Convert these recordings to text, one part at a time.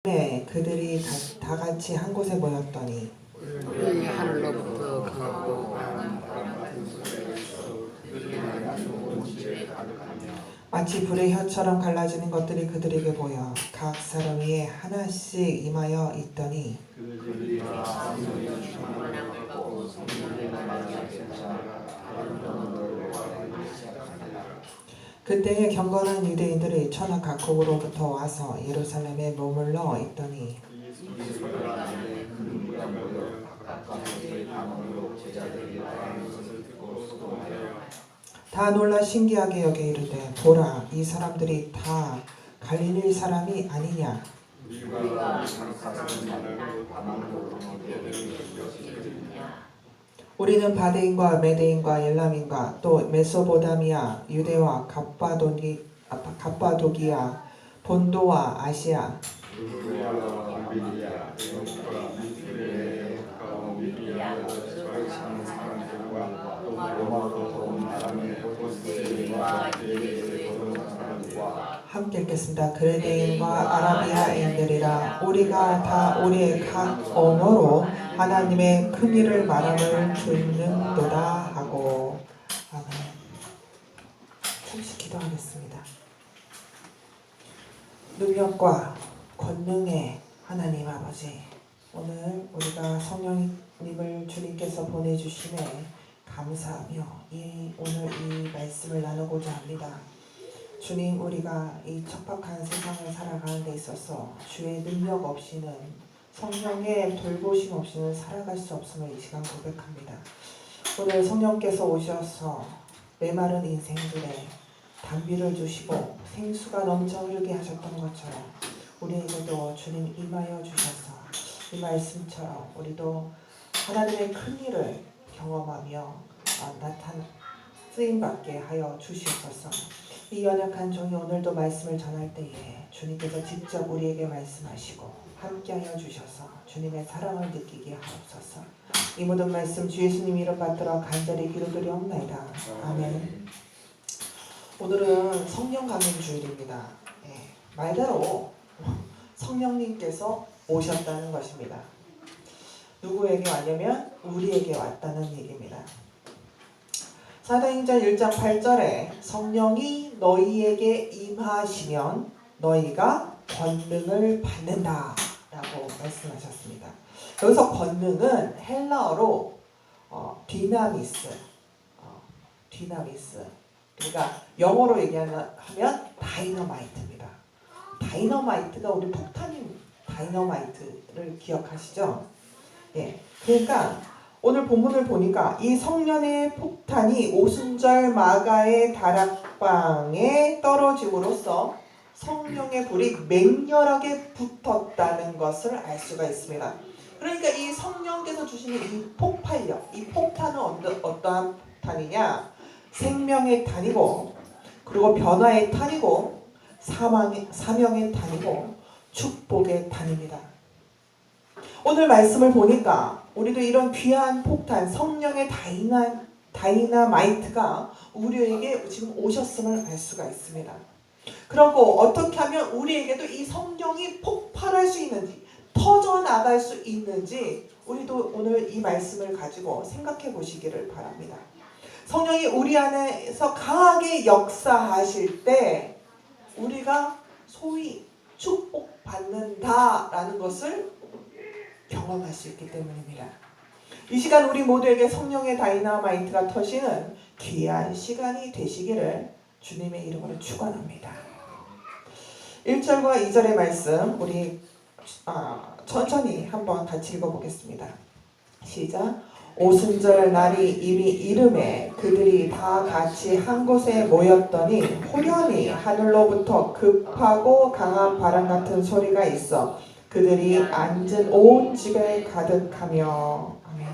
네, 그들이 다 같이 한 곳에 모였더니 이 하늘로부터 강하고 강한 마치 불의 혀처럼 갈라지는 것들이 그들에게 보여 각 사람 위에 하나씩 임하여 있더니 그때에 경건한 유대인들이 천하 각국으로부터 와서 예루살렘에 머물러 있더니 다 놀라 신기하게 여겨 이르되 보라 이 사람들이 다 갈릴리 사람이 아니냐. 우리는 바데인과 메데인과 엘람인과 또 메소보다미아 유대와 갑바도기아 본도와 아시아 함께 읽겠습니다. 그레데인과 아라비아인들이라 우리가 다 우리의 각 언어로 하나님의 큰 일을 말함을 듣는도다 하고. 아멘. 잠시 기도하겠습니다. 능력과 권능의 하나님 아버지, 오늘 우리가 성령님을 주님께서 보내주심에 감사하며 오늘 이 말씀을 나누고자 합니다. 주님, 우리가 이 척박한 세상을 살아가는 데 있어서 주의 능력 없이는, 성령의 돌보심 없이는 살아갈 수 없음을 이 시간 고백합니다. 오늘 성령께서 오셔서 메마른 인생들에 단비를 주시고 생수가 넘쳐 흐르게 하셨던 것처럼 우리에게도 주님 임하여 주셔서 이 말씀처럼 우리도 하나님의 큰 일을 경험하며 쓰임받게 하여 주시옵소서. 이 연약한 종이 오늘도 말씀을 전할 때에 주님께서 직접 우리에게 말씀하시고 함께하여 주셔서 주님의 사랑을 느끼게 하옵소서. 이 모든 말씀 주 예수님 이름 받들어 간절히 기도드리옵나이다. 아멘. 오늘은 성령 가는 주일입니다. 말대로 성령님께서 오셨다는 것입니다. 누구에게 왔냐면 우리에게 왔다는 얘기입니다. 사도행전 1장 8절에 성령이 너희에게 임하시면 너희가 권능을 받는다 라고 말씀하셨습니다. 여기서 권능은 헬라어로 디나미스, 그러니까 영어로 얘기하면 다이너마이트입니다. 다이너마이트가 우리 폭탄인 다이너마이트를 기억하시죠? 그러니까 오늘 본문을 보니까 이 성령의 폭탄이 오순절 마가의 다락방에 떨어짐으로써 성령의 불이 맹렬하게 붙었다는 것을 알 수가 있습니다. 그러니까 이 성령께서 주시는 이 폭발력, 이 폭탄은 어떠한 폭탄이냐? 생명의 탄이고, 그리고 변화의 탄이고, 사명의 탄이고, 축복의 탄입니다. 오늘 말씀을 보니까 우리도 이런 귀한 폭탄, 성령의 다이나마이트가 우리에게 지금 오셨음을 알 수가 있습니다. 그리고 어떻게 하면 우리에게도 이 성령이 폭발할 수 있는지, 퍼져나갈 수 있는지 우리도 오늘 이 말씀을 가지고 생각해 보시기를 바랍니다. 성령이 우리 안에서 강하게 역사하실 때 우리가 소위 축복받는다라는 것을 경험할 수 있기 때문입니다. 이 시간 우리 모두에게 성령의 다이나마이트가 터지는 귀한 시간이 되시기를 주님의 이름으로 축원합니다. 1절과 2절의 말씀 우리 천천히 한번 같이 읽어보겠습니다. 시작. 오순절 날이 이미 이름에 그들이 다 같이 한 곳에 모였더니 호련히 하늘로부터 급하고 강한 바람 같은 소리가 있어 그들이 앉은 온 집에 가득하며. 아멘.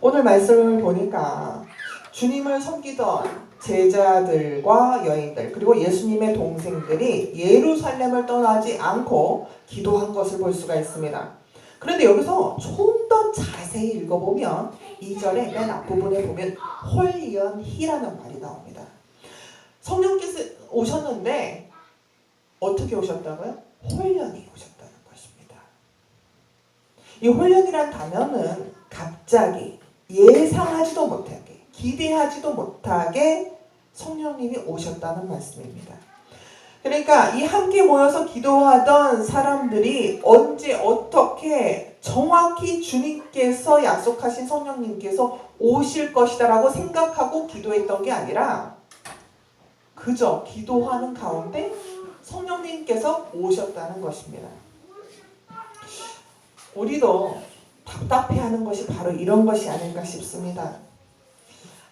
오늘 말씀을 보니까 주님을 섬기던 제자들과 여인들 그리고 예수님의 동생들이 예루살렘을 떠나지 않고 기도한 것을 볼 수가 있습니다. 그런데 여기서 좀 더 자세히 읽어보면 2절의 맨 앞부분에 보면 홀연히라는 말이 나옵니다. 성령께서 오셨는데 어떻게 오셨다고요? 홀련히 오셨다는 것입니다. 이 홀련이란 단어는 갑자기 예상하지도 못하게, 기대하지도 못하게 성령님이 오셨다는 말씀입니다. 그러니까 이 함께 모여서 기도하던 사람들이 언제 어떻게 정확히 주님께서 약속하신 성령님께서 오실 것이다라고 생각하고 기도했던 게 아니라 그저 기도하는 가운데 성령님께서 오셨다는 것입니다. 우리도 답답해하는 것이 바로 이런 것이 아닐까 싶습니다.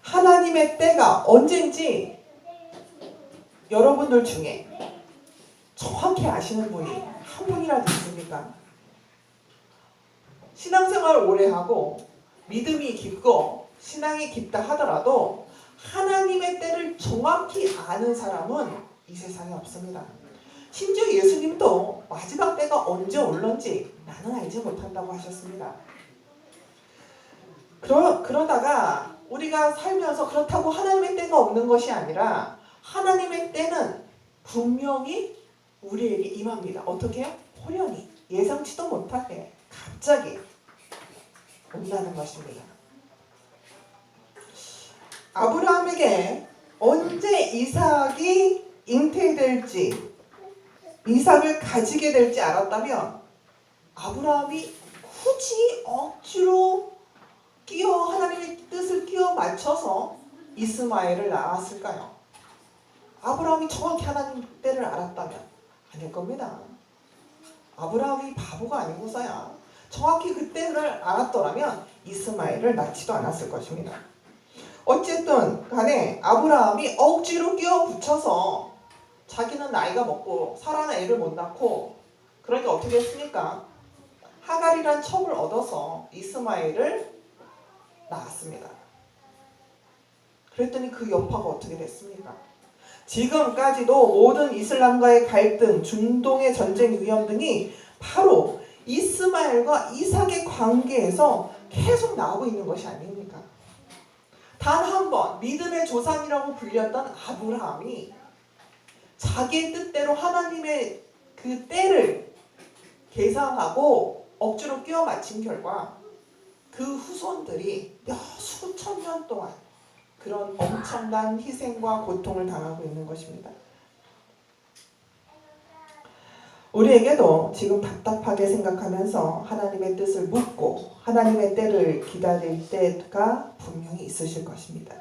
하나님의 때가 언제인지 여러분들 중에 정확히 아시는 분이 한 분이라도 있습니까? 신앙생활을 오래 하고 믿음이 깊고 신앙이 깊다 하더라도 하나님의 때를 정확히 아는 사람은 이 세상에 없습니다. 심지어 예수님도 마지막 때가 언제 올런지 나는 알지 못한다고 하셨습니다. 그러다가 우리가 살면서 그렇다고 하나님의 때가 없는 것이 아니라 하나님의 때는 분명히 우리에게 임합니다. 어떻게? 호련히 예상치도 못하게 갑자기 온다는 것입니다. 아브라함에게 언제 이삭이 잉태될지, 이삭을 가지게 될지 알았다면 아브라함이 굳이 억지로 하나님의 뜻을 끼워 맞춰서 이스마엘을 낳았을까요? 아브라함이 정확히 하나님 때를 알았다면 아닐 겁니다. 아브라함이 바보가 아니고서야 정확히 그 때를 알았더라면 이스마엘을 낳지도 않았을 것입니다. 어쨌든 간에 아브라함이 억지로 끼워 붙여서 자기는 나이가 먹고 사라는 애를 못 낳고 그러니까 어떻게 했습니까? 하갈이란 첩을 얻어서 이스마엘을 낳았습니다. 그랬더니 그 여파가 어떻게 됐습니까? 지금까지도 모든 이슬람과의 갈등, 중동의 전쟁 위험 등이 바로 이스마엘과 이삭의 관계에서 계속 나오고 있는 것이 아닙니까? 단 한 번 믿음의 조상이라고 불렸던 아브라함이 자기의 뜻대로 하나님의 그 때를 계산하고 억지로 끼워 맞힌 결과 그 후손들이 수천 년 동안 그런 엄청난 희생과 고통을 당하고 있는 것입니다. 우리에게도 지금 답답하게 생각하면서 하나님의 뜻을 묻고 하나님의 때를 기다릴 때가 분명히 있으실 것입니다.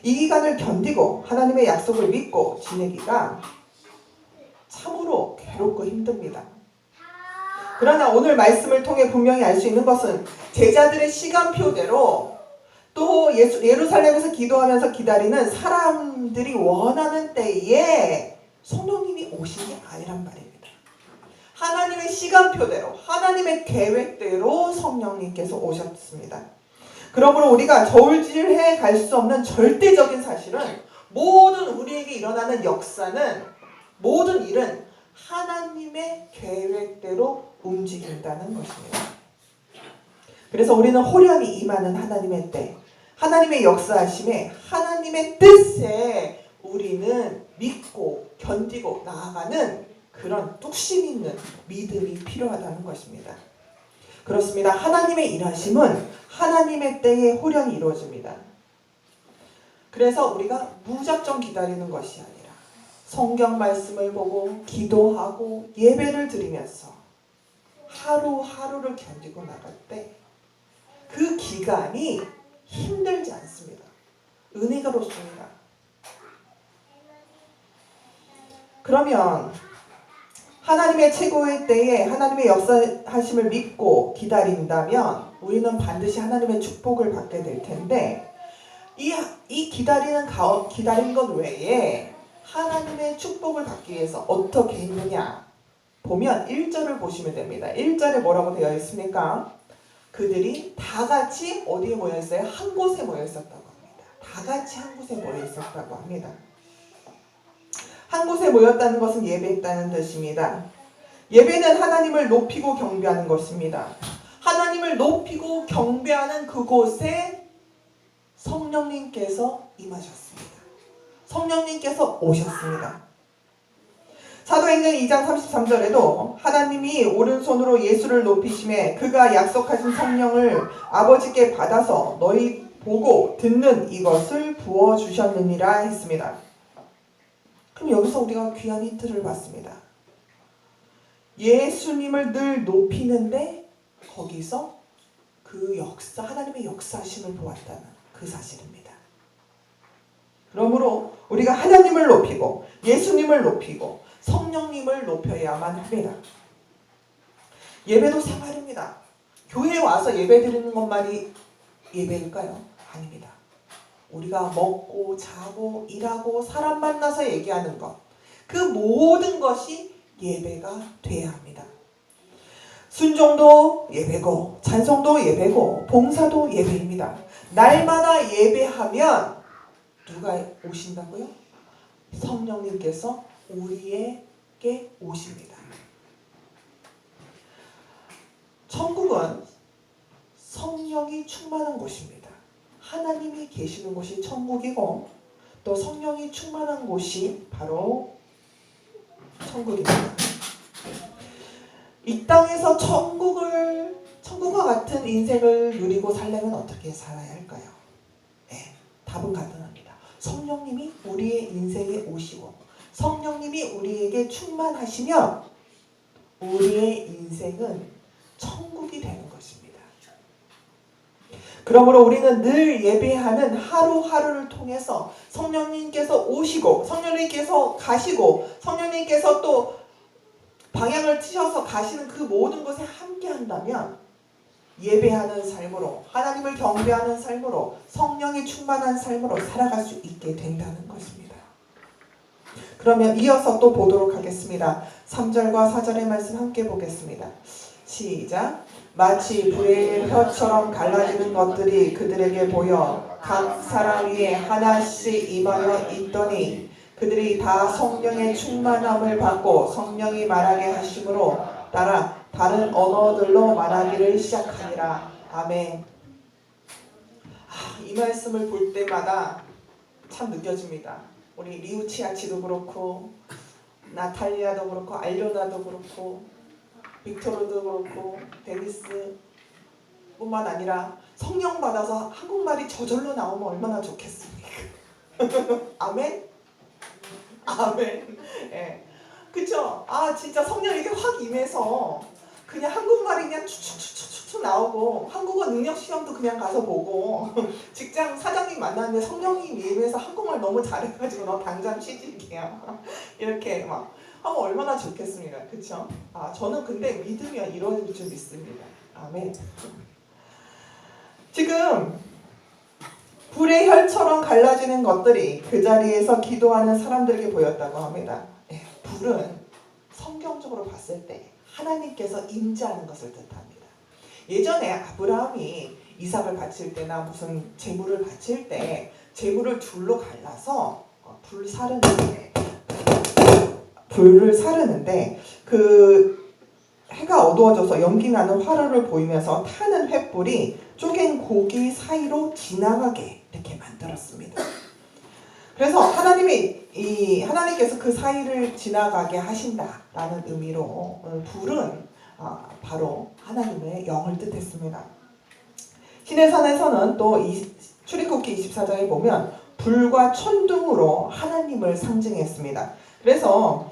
이 기간을 견디고 하나님의 약속을 믿고 지내기가 참으로 괴롭고 힘듭니다. 그러나 오늘 말씀을 통해 분명히 알 수 있는 것은 제자들의 시간표대로 또 예루살렘에서 기도하면서 기다리는 사람들이 원하는 때에 성령님이 오신 게 아니란 말입니다. 하나님의 시간표대로 하나님의 계획대로 성령님께서 오셨습니다. 그러므로 우리가 저울질해 갈 수 없는 절대적인 사실은 모든 우리에게 일어나는 역사는 모든 일은 하나님의 계획대로 움직인다는 것입니다. 그래서 우리는 호련히 임하는 하나님의 때, 하나님의 역사하심에 하나님의 뜻에 우리는 믿고 견디고 나아가는 그런 뚝심 있는 믿음이 필요하다는 것입니다. 그렇습니다. 하나님의 일하심은 하나님의 때에 호련히 이루어집니다. 그래서 우리가 무작정 기다리는 것이 아니라 성경 말씀을 보고 기도하고 예배를 드리면서 하루하루를 견디고 나갈 때 그 기간이 힘들지 않습니다. 은혜가 높습니다. 그러면 하나님의 최고의 때에 하나님의 역사하심을 믿고 기다린다면 우리는 반드시 하나님의 축복을 받게 될 텐데 이 기다리는 것 외에 하나님의 축복을 받기 위해서 어떻게 했느냐 보면 1절을 보시면 됩니다. 1절에 뭐라고 되어 있습니까? 그들이 다 같이 어디에 모여 있어요? 한 곳에 모여 있었다고 합니다. 다 같이 한 곳에 모여 있었다고 합니다. 한 곳에 모였다는 것은 예배했다는 뜻입니다. 예배는 하나님을 높이고 경배하는 것입니다. 하나님을 높이고 경배하는 그곳에 성령님께서 임하셨습니다. 성령님께서 오셨습니다. 사도행전 2장 33절에도 하나님이 오른손으로 예수를 높이심에 그가 약속하신 성령을 아버지께 받아서 너희 보고 듣는 이것을 부어주셨느니라 했습니다. 그럼 여기서 우리가 귀한 힌트를 받습니다. 예수님을 늘 높이는데 거기서 그 역사, 하나님의 역사심을 보았다는 그 사실입니다. 그러므로 우리가 하나님을 높이고 예수님을 높이고 성령님을 높여야만 합니다. 예배도 생활입니다. 교회에 와서 예배 드리는 것만이 예배일까요? 아닙니다. 우리가 먹고 자고 일하고 사람 만나서 얘기하는 것, 그 모든 것이 예배가 돼야 합니다. 순종도 예배고 찬송도 예배고 봉사도 예배입니다. 날마다 예배하면 누가 오신다고요? 성령님께서 우리에게 오십니다. 천국은 성령이 충만한 곳입니다. 하나님이 계시는 곳이 천국이고 또 성령이 충만한 곳이 바로 천국입니다. 이 땅에서 천국과 같은 인생을 누리고 살려면 어떻게 살아야 할까요? 네, 답은 간단합니다. 성령님이 우리의 인생에 오시고 성령님이 우리에게 충만하시면 우리의 인생은 천국이 되는 것입니다. 그러므로 우리는 늘 예배하는 하루하루를 통해서 성령님께서 오시고 성령님께서 가시고 성령님께서 또 방향을 트셔서 가시는 그 모든 것에 함께 한다면 예배하는 삶으로 하나님을 경배하는 삶으로 성령이 충만한 삶으로 살아갈 수 있게 된다는 것입니다. 그러면 이어서 또 보도록 하겠습니다. 3절과 4절의 말씀 함께 보겠습니다. 시작. 마치 불의 혀처럼 갈라지는 것들이 그들에게 보여 각 사람 위에 하나씩 임하여 있더니 그들이 다 성령의 충만함을 받고 성령이 말하게 하심으로 따라 다른 언어들로 말하기를 시작하니라. 아멘. 이 말씀을 볼 때마다 참 느껴집니다. 우리 리우치아치도 그렇고 나탈리아도 그렇고 알료나도 그렇고 빅토르도 그렇고 데니스 뿐만 아니라 성령 받아서 한국말이 저절로 나오면 얼마나 좋겠습니까? 아멘? 아멘. 예. 그쵸? 진짜 성령 이렇게 확 임해서 그냥 한국말이 그냥 추추추추추 나오고 한국어 능력 시험도 그냥 가서 보고 직장 사장님 만났는데 성령님 임해서 한국말 너무 잘해가지고 너 당장 취직이야. 이렇게 막 하면 얼마나 좋겠습니까? 그쵸? 저는 근데 믿으면 이루어질 줄 믿습니다. 아멘. 지금 불의 혈처럼 갈라지는 것들이 그 자리에서 기도하는 사람들에게 보였다고 합니다. 불은 성경적으로 봤을 때 하나님께서 임재하는 것을 뜻합니다. 예전에 아브라함이 이삭을 바칠 때나 무슨 제물을 바칠 때 제물을 둘로 갈라서 불을 사르는데 그 해가 어두워져서 연기 나는 화로를 보이면서 타는 횃불이 쪼갠 고기 사이로 지나가게 이렇게 만들었습니다. 그래서 하나님께서 그 사이를 지나가게 하신다라는 의미로 불은 바로 하나님의 영을 뜻했습니다. 신의 산에서는 또 출애굽기 24장에 보면 불과 천둥으로 하나님을 상징했습니다. 그래서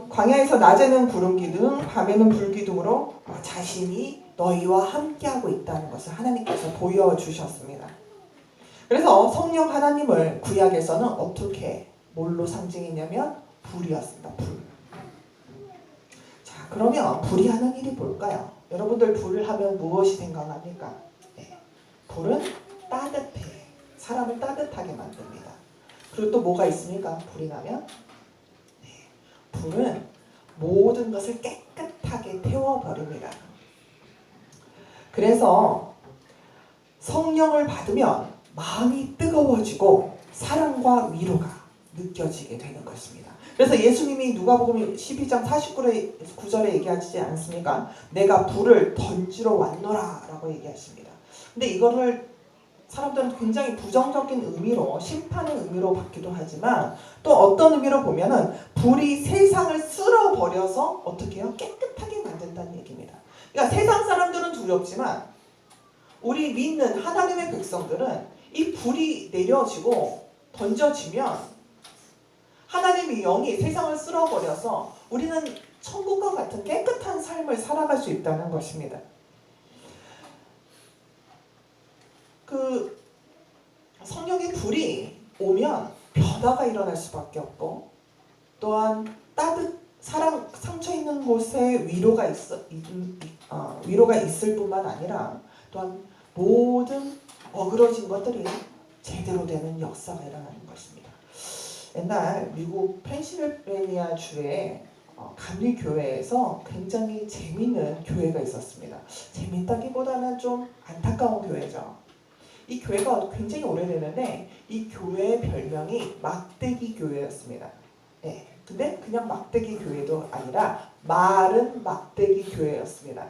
광야에서 낮에는 구름 기둥, 밤에는 불 기둥으로 자신이 너희와 함께하고 있다는 것을 하나님께서 보여주셨습니다. 그래서 성령 하나님을 구약에서는 뭘로 상징했냐면 불이었습니다. 불. 자, 그러면 불이 하는 일이 뭘까요? 여러분들 불을 하면 무엇이 생각합니까? 불은 따뜻해. 사람을 따뜻하게 만듭니다. 그리고 또 뭐가 있습니까? 불이 나면? 불은 모든 것을 깨끗하게 태워버립니다. 그래서 성령을 받으면 마음이 뜨거워지고 사랑과 위로가 느껴지게 되는 것입니다. 그래서 예수님이 누가복음 12장 49절에 얘기하지 않습니까? 내가 불을 던지러 왔노라 라고 얘기하십니다. 근데 이거를 사람들은 굉장히 부정적인 의미로, 심판의 의미로 받기도 하지만 또 어떤 의미로 보면은 불이 세상을 쓸어버려서 어떻게 해요? 깨끗하게 만든다는 얘기입니다. 그러니까 세상 사람들은 두렵지만 우리 믿는 하나님의 백성들은 이 불이 내려지고 던져지면 하나님의 영이 세상을 쓸어버려서 우리는 천국과 같은 깨끗한 삶을 살아갈 수 있다는 것입니다. 그 성령의 불이 오면 변화가 일어날 수밖에 없고 또한 상처 있는 곳에 위로가 있을 뿐만 아니라 또한 모든 어그러진 것들이 제대로 되는 역사가 일어나는 것입니다. 옛날 미국 펜실베니아 주에 감리교회에서 굉장히 재미있는 교회가 있었습니다. 재밌다기보다는 좀 안타까운 교회죠. 이 교회가 굉장히 오래됐는데 이 교회의 별명이 막대기 교회였습니다. 네, 근데 그냥 막대기 교회도 아니라 마른 막대기 교회였습니다.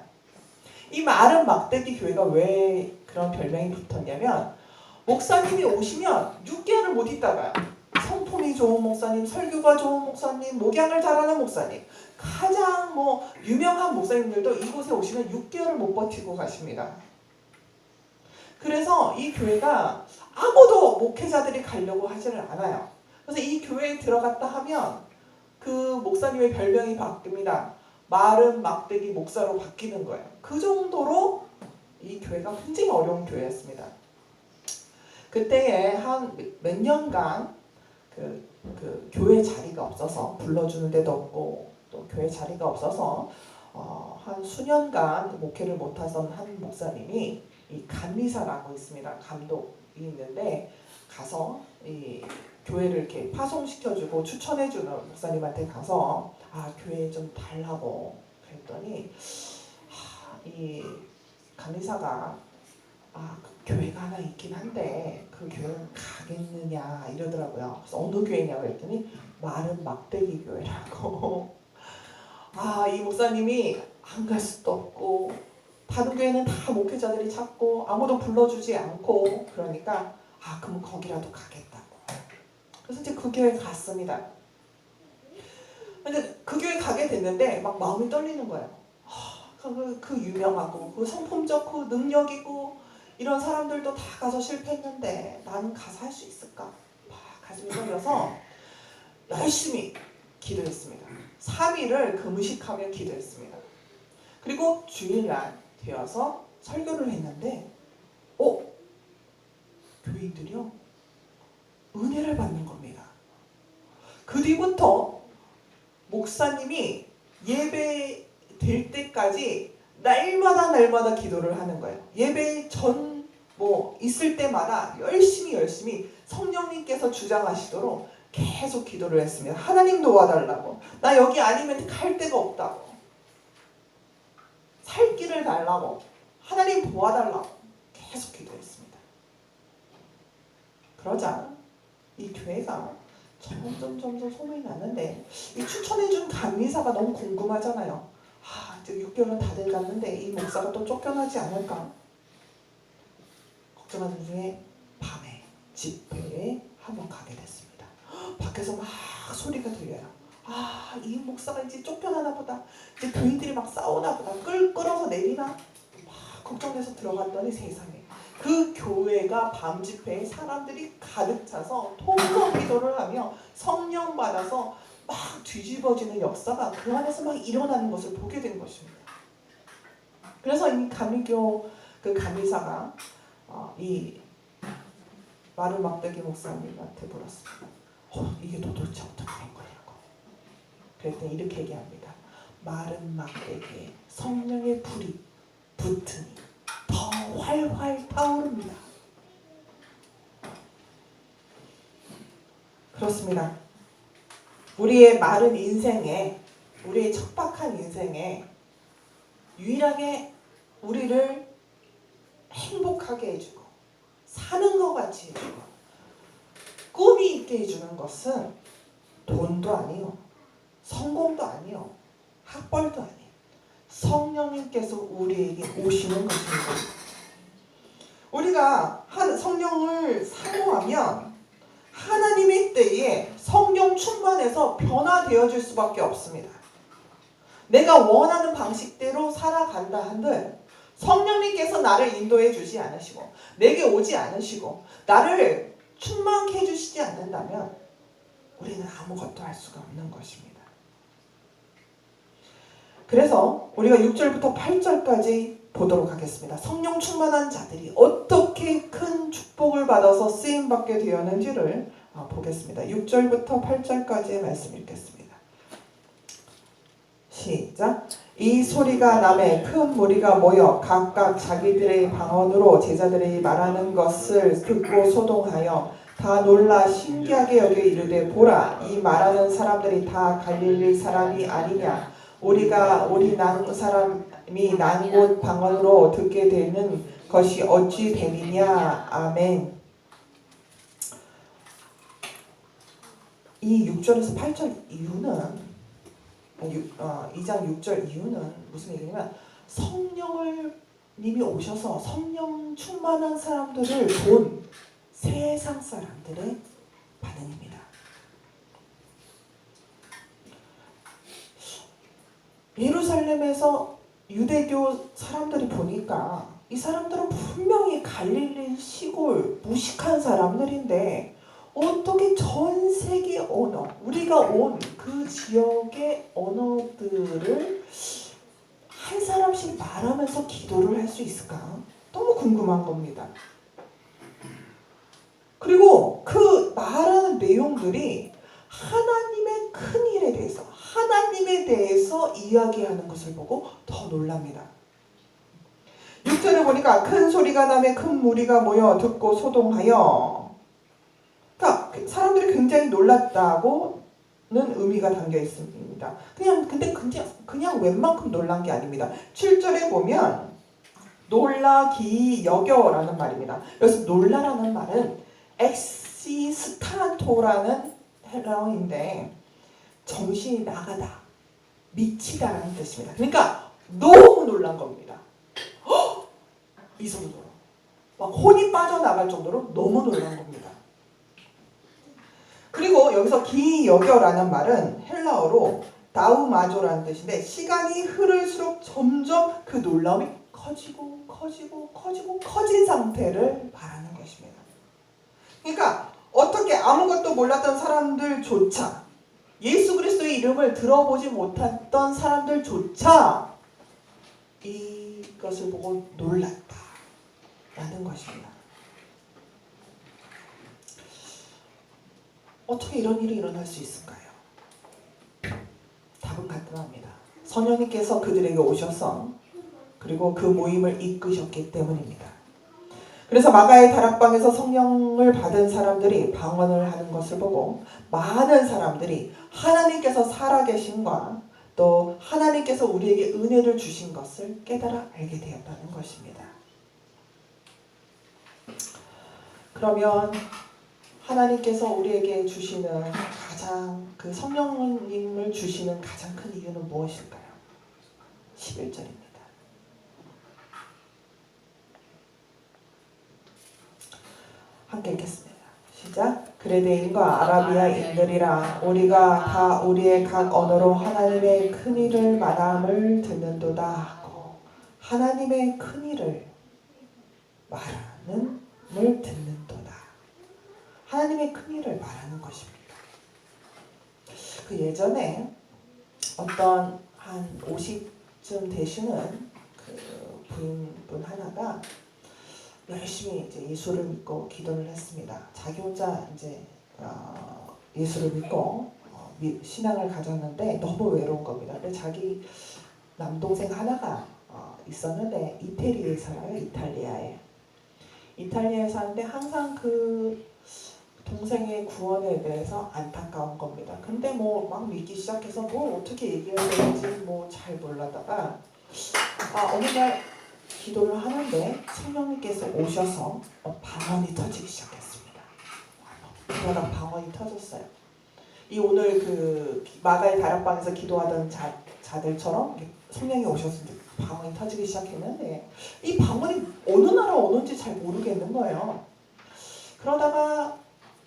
이 마른 막대기 교회가 왜 그런 별명이 붙었냐면 목사님이 오시면 6개월을 못 있다가요. 성품이 좋은 목사님, 설교가 좋은 목사님, 목양을 잘하는 목사님, 가장 유명한 목사님들도 이곳에 오시면 6개월을 못 버티고 가십니다. 그래서 이 교회가 아무도 목회자들이 가려고 하지를 않아요. 그래서 이 교회에 들어갔다 하면 그 목사님의 별명이 바뀝니다. 마른 막대기 목사로 바뀌는 거예요. 그 정도로 이 교회가 굉장히 어려운 교회였습니다. 그때에 한 몇 년간 그 교회 자리가 없어서 불러주는 데도 없고 또 교회 자리가 없어서 한 수년간 목회를 못하던 한 목사님이 이 감리사라고 있습니다. 감독이 있는데 가서 이 교회를 이렇게 파송시켜주고 추천해주는 목사님한테 가서 교회 좀 달라고 그랬더니 이 감리사가 그 교회가 하나 있긴 한데 그 교회는 가겠느냐 이러더라고요. 그래서 어느 교회냐고 했더니 마른 막대기 교회라고. 이 목사님이 안 갈 수도 없고 다른 교회는 다 목회자들이 찾고 아무도 불러주지 않고 그러니까 그럼 거기라도 가겠다고. 그래서 이제 그 교회 갔습니다. 근데 그 교회 가게 됐는데 막 마음이 떨리는 거예요. 그 유명하고 그 성품적 그 능력 있고 이런 사람들도 다 가서 실패했는데 나는 가서 할 수 있을까? 막 가슴이 떨려서 열심히 기도했습니다. 3일을 금식하며 기도했습니다. 그리고 주일날 되어서 설교를 했는데 교인들이요 은혜를 받는 겁니다. 그 뒤부터 목사님이 예배 될 때까지 날마다 기도를 하는 거예요. 예배 전 있을 때마다 열심히 성령님께서 주장하시도록 계속 기도를 했습니다. 하나님 도와달라고. 나 여기 아니면 갈 데가 없다고. 살 길을 달라고. 하나님 도와달라고. 계속 기도했습니다. 그러자 이 교회가 점점 소문이 났는데 이 추천해준 감리사가 너무 궁금하잖아요. 이제 6개월은 다 돼갔는데 이 목사가 또 쫓겨나지 않을까 걱정하는 중에 밤에 집회에 한번 가게 됐습니다. 밖에서 막 소리가 들려요. 이 목사가 이제 쫓겨나나 보다. 이제 교인들이 막 싸우나 보다. 끌어서 내리나? 막 걱정돼서 들어갔더니 세상에 그 교회가 밤 집회에 사람들이 가득 차서 통곡 기도를 하며 성령 받아서 막 뒤집어지는 역사가 그 안에서 막 일어나는 것을 보게 된 것입니다. 그래서 이 감리교 그 감리사가 이 마른 막대기 목사님한테 물었습니다. 이게 도대체 어떻게 된 거냐고. 그랬더니 이렇게 얘기합니다. 마른 막대기에 성령의 불이 붙으니 더 활활 타오릅니다. 그렇습니다. 우리의 마른 인생에, 우리의 척박한 인생에 유일하게 우리를 행복하게 해주고 사는 것 같이 해주고 꿈이 있게 해주는 것은 돈도 아니요, 성공도 아니요, 학벌도 아니에요. 성령님께서 우리에게 오시는 것입니다. 우리가 성령을 사모하면 하나님의 때에 성령 충만해서 변화되어질 수밖에 없습니다. 내가 원하는 방식대로 살아간다 한들 성령님께서 나를 인도해 주지 않으시고 내게 오지 않으시고 나를 충만케 해주시지 않는다면 우리는 아무것도 할 수가 없는 것입니다. 그래서 우리가 6절부터 8절까지 보도록 하겠습니다. 성령 충만한 자들이 어떻게 큰 축복을 받아서 쓰임받게 되었는지를 보겠습니다. 6절부터 8절까지의 말씀 읽겠습니다. 시작. 이 소리가 나매 큰 무리가 모여 각각 자기들의 방언으로 제자들이 말하는 것을 듣고 소동하여 다 놀라 신기하게 여겨 이르되 보라 이 말하는 사람들이 다 갈릴리 사람이 아니냐 우리가 우리 난 사람이 난 곳 방언으로 듣게 되는 것이 어찌 됨이냐. 아멘. 이 6절에서 8절 이유는 2장 6절 이유는 무슨 얘기냐면 성령을 님이 오셔서 성령 충만한 사람들을 본 세상 사람들의 반응입니다. 예루살렘에서 유대교 사람들이 보니까 이 사람들은 분명히 갈릴리 시골 무식한 사람들인데 어떻게 전 세계 언어, 우리가 온 그 지역의 언어들을 한 사람씩 말하면서 기도를 할 수 있을까? 너무 궁금한 겁니다. 그리고 그 말하는 내용들이 하나님의 큰 일에 대해서, 하나님에 대해서 이야기하는 것을 보고 더 놀랍니다. 6절에 보니까 큰 소리가 나며 큰 무리가 모여 듣고 소동하여, 그러니까 사람들이 굉장히 놀랐다고는 의미가 담겨 있습니다. 근데 그냥 웬만큼 놀란 게 아닙니다. 7절에 보면 놀라기 여겨라는 말입니다. 여기서 놀라라는 말은 엑시스탄토라는 헬라어인데 정신이 나가다, 미치다라는 뜻입니다. 그러니까 너무 놀란 겁니다. 헉! 이 정도로 막 혼이 빠져나갈 정도로 너무 놀란 겁니다. 그리고 여기서 기여겨라는 말은 헬라어로 다우마조라는 뜻인데 시간이 흐를수록 점점 그 놀라움이 커진 상태를 말하는 것입니다. 그러니까 어떻게 아무것도 몰랐던 사람들조차, 예수 그리스도의 이름을 들어보지 못했던 사람들조차 이것을 보고 놀랐다라는 것입니다. 어떻게 이런 일이 일어날 수 있을까요? 답은 간단합니다. 성령님께서 그들에게 오셔서 그리고 그 모임을 이끄셨기 때문입니다. 그래서 마가의 다락방에서 성령을 받은 사람들이 방언을 하는 것을 보고 많은 사람들이 하나님께서 살아계신과 또 하나님께서 우리에게 은혜를 주신 것을 깨달아 알게 되었다는 것입니다. 그러면 하나님께서 우리에게 주시는 그 성령님을 주시는 가장 큰 이유는 무엇일까요? 11절입니다. 함께 읽겠습니다. 시작. 그레데인과 아라비아인들이라 우리가 다 우리의 각 언어로 하나님의 큰일을 말함을 듣는도다 하고 하나님의 큰일을 말하는 을 듣는도다. 하나님의 큰일을 말하는 것입니다. 그 예전에 어떤 한 50쯤 되시는 그 부인분 하나가 열심히 이제 예수를 믿고 기도를 했습니다. 자기 혼자 이제 예수를 믿고 신앙을 가졌는데 너무 외로운 겁니다. 근데 자기 남동생 하나가 있었는데 이태리에 살아요. 이탈리아에 사는데 항상 그 동생의 구원에 대해서 안타까운 겁니다. 근데 뭐 막 믿기 시작해서 뭘 어떻게 얘기해야 되는지 뭐 잘 몰라다가 어느 날 기도를 하는데 성령님께서 오셔서 방언이 터지기 시작했습니다. 그러다 방언이 터졌어요. 이 오늘 그 마가의 다락방에서 기도하던 자들처럼 성령이 오셔서 방언이 터지기 시작했는데 이 방언이 어느 나라 언어인지 잘 모르겠는 거예요. 그러다가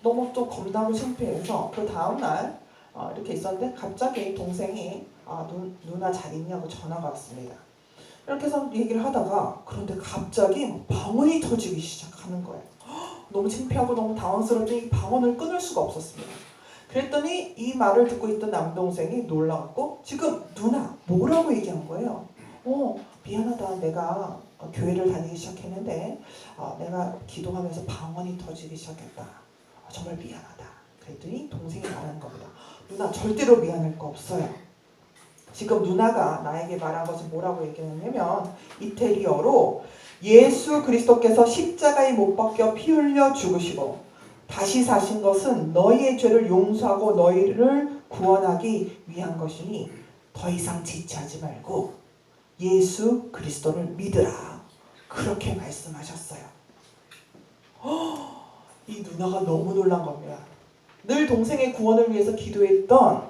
너무 또 겁나고 창피해서 그 다음날 이렇게 있었는데 갑자기 동생이 누나 잘 있냐고 전화가 왔습니다. 이렇게 해서 얘기를 하다가 그런데 갑자기 방언이 터지기 시작하는 거예요. 너무 창피하고 너무 당황스러운데 이 방언을 끊을 수가 없었습니다. 그랬더니 이 말을 듣고 있던 남동생이 놀라갖고 지금 누나 뭐라고 얘기한 거예요? 미안하다. 내가 교회를 다니기 시작했는데 내가 기도하면서 방언이 터지기 시작했다. 정말 미안하다. 그랬더니 동생이 말하는 겁니다. 누나 절대로 미안할 거 없어요. 지금 누나가 나에게 말한 것은 뭐라고 얘기했냐면 이태리어로 예수 그리스도께서 십자가에 못 박혀 피 흘려 죽으시고 다시 사신 것은 너희의 죄를 용서하고 너희를 구원하기 위한 것이니 더 이상 지체하지 말고 예수 그리스도를 믿으라. 그렇게 말씀하셨어요. 이 누나가 너무 놀란 겁니다. 늘 동생의 구원을 위해서 기도했던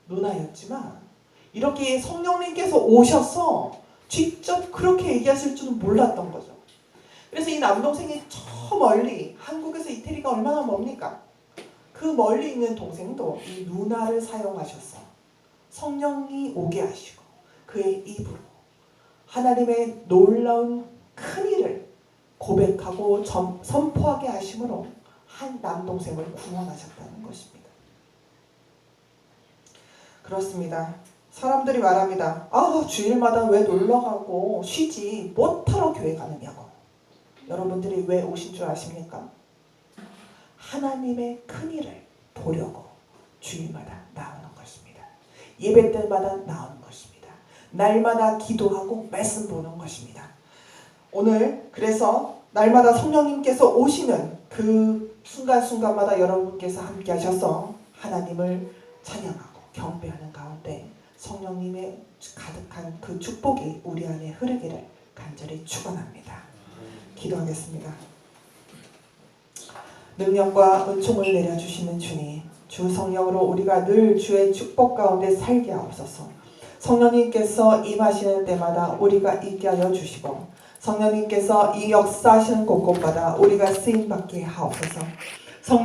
누나였지만 이렇게 성령님께서 오셔서 직접 그렇게 얘기하실 줄은 몰랐던 거죠. 그래서 이 남동생이 저 멀리, 한국에서 이태리가 얼마나 멉니까? 그 멀리 있는 동생도 이 누나를 사용하셔서 성령이 오게 하시고 그의 입으로 하나님의 놀라운 큰 일을 고백하고 선포하게 하심으로 한 남동생을 구원하셨다는 것입니다. 그렇습니다. 사람들이 말합니다. 주일마다 왜 놀러가고 쉬지 못하러 교회 가느냐고. 여러분들이 왜 오신 줄 아십니까? 하나님의 큰 일을 보려고 주일마다 나오는 것입니다. 예배 때마다 나오는 것입니다. 날마다 기도하고 말씀 보는 것입니다. 오늘 그래서 날마다 성령님께서 오시는 그 순간순간마다 여러분께서 함께 하셔서 하나님을 찬양하고 경배하는 가운데 성령님의 가득한 그 축복이 우리 안에 흐르기를 간절히 축원합니다. 기도하겠습니다. 능력과 은총을 내려주시는 주님, 주 성령으로 우리가 늘 주의 축복 가운데 살게 하옵소서. 성령님께서 임하시는 때마다 우리가 있게 하여 주시고 성령님께서 이 역사하시는 곳곳마다 우리가 쓰임받게 하옵소서. 성령